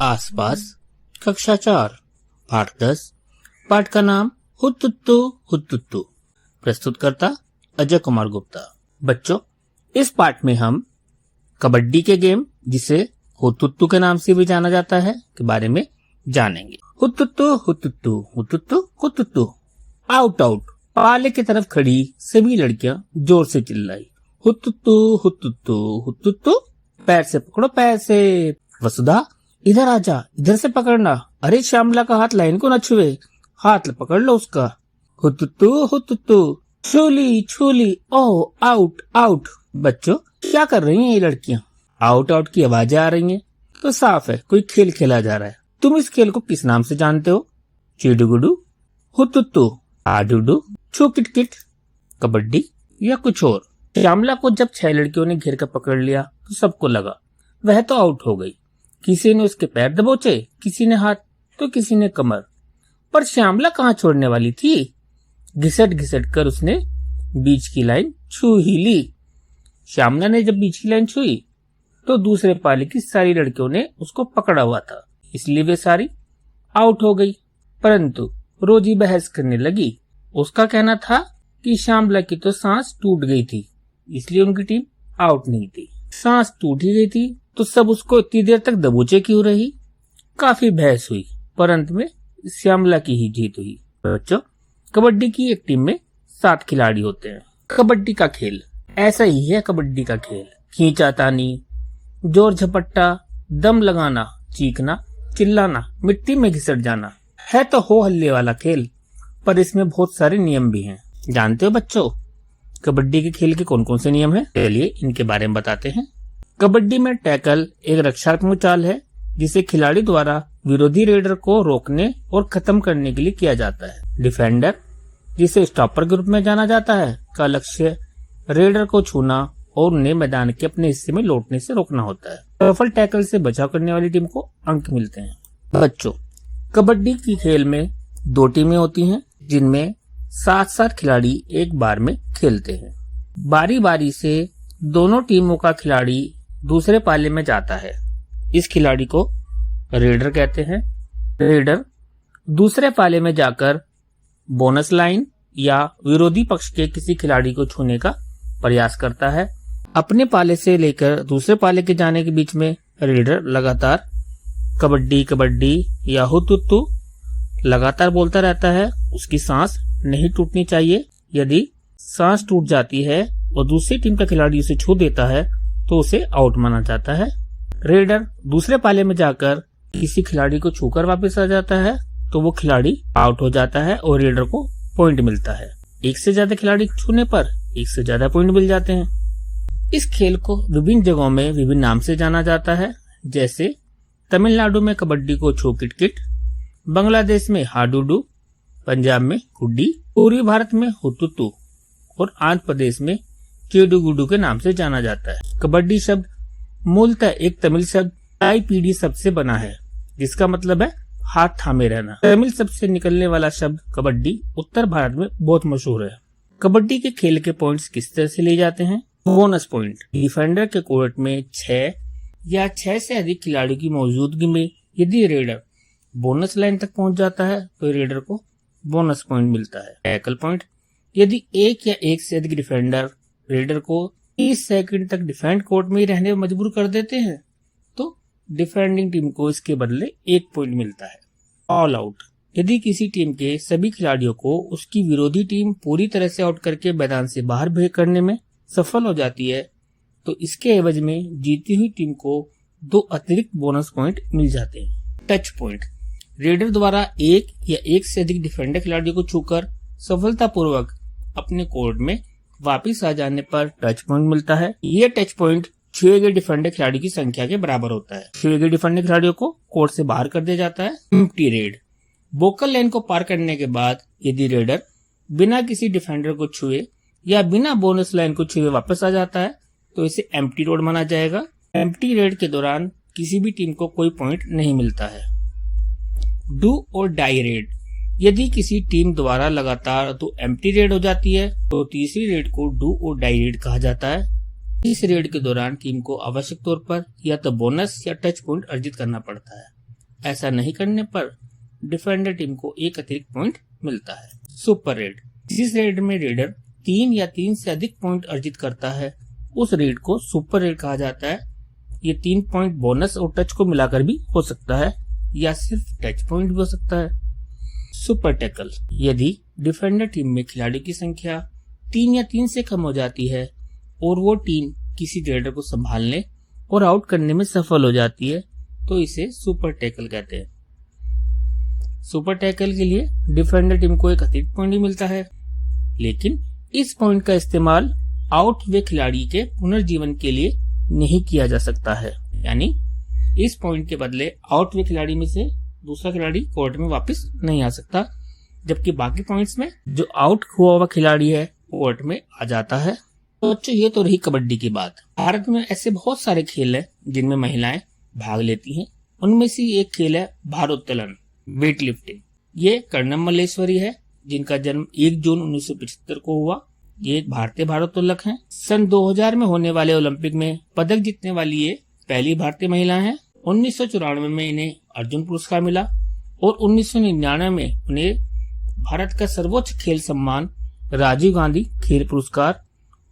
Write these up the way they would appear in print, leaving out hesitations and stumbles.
आसपास कक्षा 4 पाठ 10। पाठ का नाम हुतुतु हुतुतु। प्रस्तुतकर्ता अजय कुमार गुप्ता। बच्चों, इस पाठ में हम कबड्डी के गेम, जिसे हुतुतु के नाम से भी जाना जाता है, के बारे में जानेंगे। हुतुतु हुतुतु हुतुतु हुतुतु। Out out. पाले की तरफ खड़ी सभी लड़कियां जोर से चिल्लाई, हुतुतु हुतुतु हुतुतु। पैर से पकड़ो, पैर से। वसुधा, इधर आजा, इधर से पकड़ना। अरे श्यामला का हाथ लाइन को न छुए, हाथ पकड़ लो उसका। हुतुतु हुतुतु। छूली छूली। ओह, आउट आउट। बच्चों, क्या कर रही हैं ये लड़कियां? आउट आउट की आवाजें आ रही हैं, तो साफ है कोई खेल खेला जा रहा है। तुम इस खेल को किस नाम से जानते हो? चिडुगुडू, हुतुतु, आडुडू, छू किटकिट, कबड्डी या कुछ और? श्यामला को जब 6 लड़कियों ने घेर कर पकड़ लिया तो सबको लगा वह तो आउट हो गई। किसी ने उसके पैर दबोचे, किसी ने हाथ, तो किसी ने कमर। पर श्यामला कहाँ छोड़ने वाली थी। घिसट घिसट कर उसने बीच की लाइन छू ही ली। श्यामला ने जब बीच की लाइन छुई तो दूसरे पाले की सारी लड़कियों ने उसको पकड़ा हुआ था, इसलिए वे सारी आउट हो गई। परंतु रोजी बहस करने लगी। उसका कहना था कि श्यामला की तो सांस टूट गई थी, इसलिए उनकी टीम आउट नहीं थी। सांस टूट ही गई थी तो सब उसको इतनी देर तक दबोचे क्यों रही? काफी बहस हुई, पर अंत में श्यामला की ही जीत हुई। बच्चों, कबड्डी की एक टीम में 7 खिलाड़ी होते हैं। कबड्डी का खेल ऐसा ही है। कबड्डी का खेल खींचातानी, जोर झपट्टा, दम लगाना, चीखना, चिल्लाना, मिट्टी में घिसट जाना है तो हो हल्ले वाला खेल, पर इसमें बहुत सारे नियम भी हैं। जानते हो बच्चों, कबड्डी के खेल के कौन कौन से नियम हैं? चलिए इनके बारे में बताते हैं। कबड्डी में टैकल एक रक्षात्मक चाल है, जिसे खिलाड़ी द्वारा विरोधी रेडर को रोकने और खत्म करने के लिए किया जाता है। डिफेंडर, जिसे स्टॉपर के रूप में जाना जाता है, का लक्ष्य रेडर को छूना और उन्हें मैदान के अपने हिस्से में लौटने से रोकना होता है। सफल टैकल से बचाव करने वाली टीम को अंक मिलते हैं। बच्चों, कबड्डी की खेल में 2 टीमें होती हैं, जिनमें 7-7 खिलाड़ी एक बार में खेलते हैं। बारी बारी से दोनों टीमों का खिलाड़ी दूसरे पाले में जाता है। इस खिलाड़ी को रेडर कहते हैं। रेडर दूसरे पाले में जाकर बोनस लाइन या विरोधी पक्ष के किसी खिलाड़ी को छूने का प्रयास करता है। अपने पाले से लेकर दूसरे पाले के जाने के बीच में रेडर लगातार कबड्डी कबड्डी या हुतुतु लगातार बोलता रहता है। उसकी सांस नहीं टूटनी चाहिए। यदि सांस टूट जाती है और दूसरी टीम का खिलाड़ी उसे छू देता है तो उसे आउट माना जाता है। रेडर दूसरे पाले में जाकर किसी खिलाड़ी को छूकर वापस आ जाता है तो वो खिलाड़ी आउट हो जाता है और रेडर को पॉइंट मिलता है। एक से ज्यादा खिलाड़ी छूने पर एक से ज्यादा पॉइंट मिल जाते हैं। इस खेल को विभिन्न जगहों में विभिन्न नाम से जाना जाता है, जैसे तमिलनाडु में कबड्डी को छू किटकिट, बांग्लादेश में हाडुडू, पंजाब में कुड्डी, पूर्वी भारत में हुतुतु और आंध्र प्रदेश में चिडुगुडू के नाम से जाना जाता है। कबड्डी शब्द मूलतः एक तमिल शब्द टाईपीडी शब्द से बना है, जिसका मतलब है हाथ थामे रहना। तमिल शब्द से निकलने वाला शब्द कबड्डी उत्तर भारत में बहुत मशहूर है। कबड्डी के खेल के पॉइंट्स किस तरह से लिए जाते हैं? Bonus point. डिफेंडर के कोर्ट में 6 या 6 से अधिक खिलाड़ियों की मौजूदगी में यदि रेडर बोनस लाइन तक पहुंच जाता है तो रेडर को बोनस पॉइंट मिलता है। Tackle point. यदि एक या एक से अधिक डिफेंडर रेडर को 30 सेकंड तक डिफेंड कोर्ट में ही रहने में मजबूर कर देते हैं तो डिफेंडिंग टीम को इसके बदले 1 पॉइंट मिलता है। All out. यदि किसी टीम के सभी खिलाड़ियों को उसकी विरोधी टीम पूरी तरह से आउट करके मैदान से बाहर भेज करने में सफल हो जाती है तो इसके एवज में जीती हुई टीम को 2 अतिरिक्त बोनस पॉइंट मिल जाते हैं। Touch point. रेडर द्वारा एक या एक से अधिक डिफेंडर खिलाड़ियों को छूकर सफलतापूर्वक अपने कोर्ट में वापिस आ जाने पर टच पॉइंट मिलता है। यह टच पॉइंट छुए गए डिफेंडर खिलाड़ी की संख्या के बराबर होता है। छुए गए डिफेंडर खिलाड़ियों को कोर्ट से बाहर कर दिया जाता है। Empty red. वोकल लाइन को पार करने के बाद यदि रेडर बिना किसी डिफेंडर को छुए या बिना बोनस लाइन को छुए वापस आ जाता है तो इसे एम्प्टी रोड माना जाएगा। एम्प्टी रेड के दौरान किसी भी टीम को कोई पॉइंट नहीं मिलता है। डू और डाई रेड। यदि किसी टीम द्वारा लगातार 2 एम्प्टी रेड हो जाती है तो तीसरी रेड को डू और डाई रेड कहा जाता है। इस रेड के दौरान टीम को आवश्यक तौर पर या तो बोनस या टच पॉइंट अर्जित करना पड़ता है। ऐसा नहीं करने पर डिफेंडर टीम को एक अतिरिक्त पॉइंट मिलता है। सुपर रेड, जिस रेड में रेडर 3 या 3 से अधिक पॉइंट अर्जित करता है उस रेड को सुपर रेड कहा जाता है। ये 3 पॉइंट बोनस और टच को मिलाकर भी हो सकता है या सिर्फ टच पॉइंट भी हो सकता है। सुपर टैकल, यदि डिफेंडर टीम में खिलाड़ियों की संख्या 3 या 3 से कम हो जाती है और वो टीम किसी रेडर को संभालने और आउट करने में सफल हो जाती है तो इसे सुपर टैकल कहते हैं। सुपर टैकल के लिए डिफेंडर टीम को एक अतिरिक्त पॉइंट भी मिलता है, लेकिन इस पॉइंट का इस्तेमाल आउट हुए खिलाड़ी के पुनर्जीवन के लिए नहीं किया जा सकता है। यानी इस पॉइंट के बदले आउट हुए खिलाड़ी में से दूसरा खिलाड़ी कोर्ट में वापस नहीं आ सकता, जबकि बाकी पॉइंट्स में जो आउट हुआ हुआ खिलाड़ी है कोर्ट में आ जाता है। तो बच्चों, ये तो रही कबड्डी की बात। भारत में ऐसे बहुत सारे खेल हैं जिनमें महिलाएं भाग लेती हैं। उनमें से एक खेल है भारोत्तोलन, वेट लिफ्टिंग। ये कर्णम मल्लेश्वरी है, जिनका जन्म 1 जून 1975 को हुआ। ये एक भारतीय भारोत्तोलक हैं। सन 2000 में होने वाले ओलंपिक में पदक जीतने वाली ये पहली भारतीय महिला हैं। 1994 में इन्हें अर्जुन पुरस्कार मिला और 1999 में उन्हें भारत का सर्वोच्च खेल सम्मान राजीव गांधी खेल पुरस्कार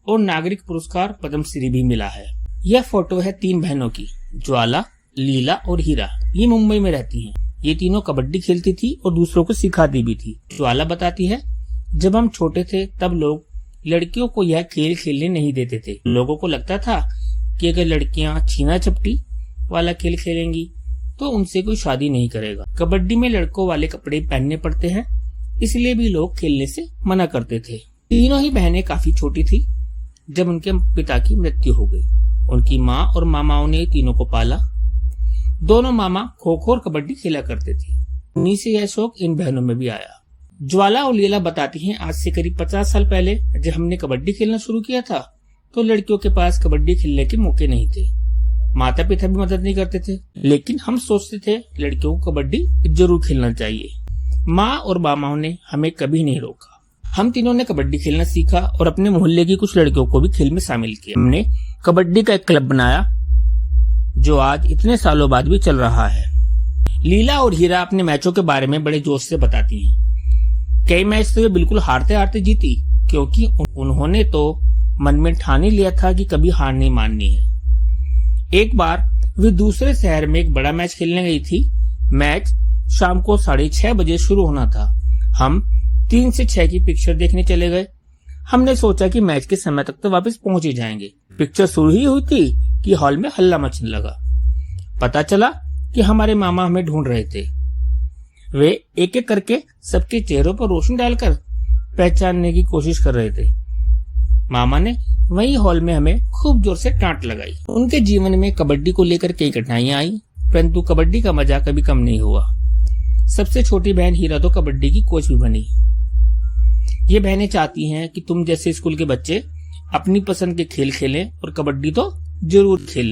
और नागरिक पुरस्कार पद्मश्री भी मिला है। यह फोटो है 3 बहनों की, ज्वाला, लीला और हीरा। ये मुंबई में रहती हैं। ये तीनों कबड्डी खेलती थी और दूसरों को सिखाती भी थी। ज्वाला बताती है, जब हम छोटे थे तब लोग लड़कियों को यह खेल खेलने नहीं देते थे। लोगों को लगता था कि अगर लड़कियां छीना झपटी वाला खेल खेलेंगी तो उनसे कोई शादी नहीं करेगा। कबड्डी में लड़कों वाले कपड़े पहनने पड़ते हैं, इसलिए भी लोग खेलने से मना करते थे। तीनों ही बहनें काफी छोटी थी जब उनके पिता की मृत्यु हो गई। उनकी माँ और मामाओं ने तीनों को पाला। दोनों मामा खो खो और कबड्डी खेला करते थे। उन्हीं से यह शौक इन बहनों में भी आया। ज्वाला और लीला बताती हैं, आज से करीब 50 साल पहले जब हमने कबड्डी खेलना शुरू किया था तो लड़कियों के पास कबड्डी खेलने के मौके नहीं थे। माता पिता भी मदद नहीं करते थे, लेकिन हम सोचते थे लड़कियों को कबड्डी जरूर खेलना चाहिए। माँ और मामाओं ने हमें कभी नहीं रोका। हम तीनों ने कबड्डी खेलना सीखा और अपने मोहल्ले की कुछ लड़कियों को भी खेल में शामिल किया। हमने कबड्डी का एक क्लब बनाया जो आज इतने सालों बाद भी चल रहा है। लीला और हीरा अपने मैचों के बारे में बड़े जोश से बताती हैं। कई मैच तो वे बिल्कुल हारते हारते जीती, क्योंकि उन्होंने तो मन में ठान ही लिया था कि कभी हार नहीं माननी है। एक बार वे दूसरे शहर में एक बड़ा मैच खेलने गई थी। मैच शाम को 6:30 बजे शुरू होना था। हम 3 से 6 की पिक्चर देखने चले गए। हमने सोचा कि मैच के समय तक तो वापस पहुंच ही जाएंगे। पिक्चर शुरू ही हुई थी कि हॉल में हल्ला मचने लगा। पता चला कि हमारे मामा हमें ढूंढ रहे थे। वे एक एक करके सबके चेहरों पर रोशनी डालकर पहचानने की कोशिश कर रहे थे। मामा ने वही हॉल में हमें खूब जोर से डांट लगाई। उनके जीवन में कबड्डी को लेकर कई कठिनाइयां आई, परंतु कबड्डी का मजा कभी कम नहीं हुआ। सबसे छोटी बहन हीरा तो कबड्डी की कोच भी बनी। ये बहनें चाहती हैं कि तुम जैसे स्कूल के बच्चे अपनी पसंद के खेल खेलें और कबड्डी तो जरूर खेलें।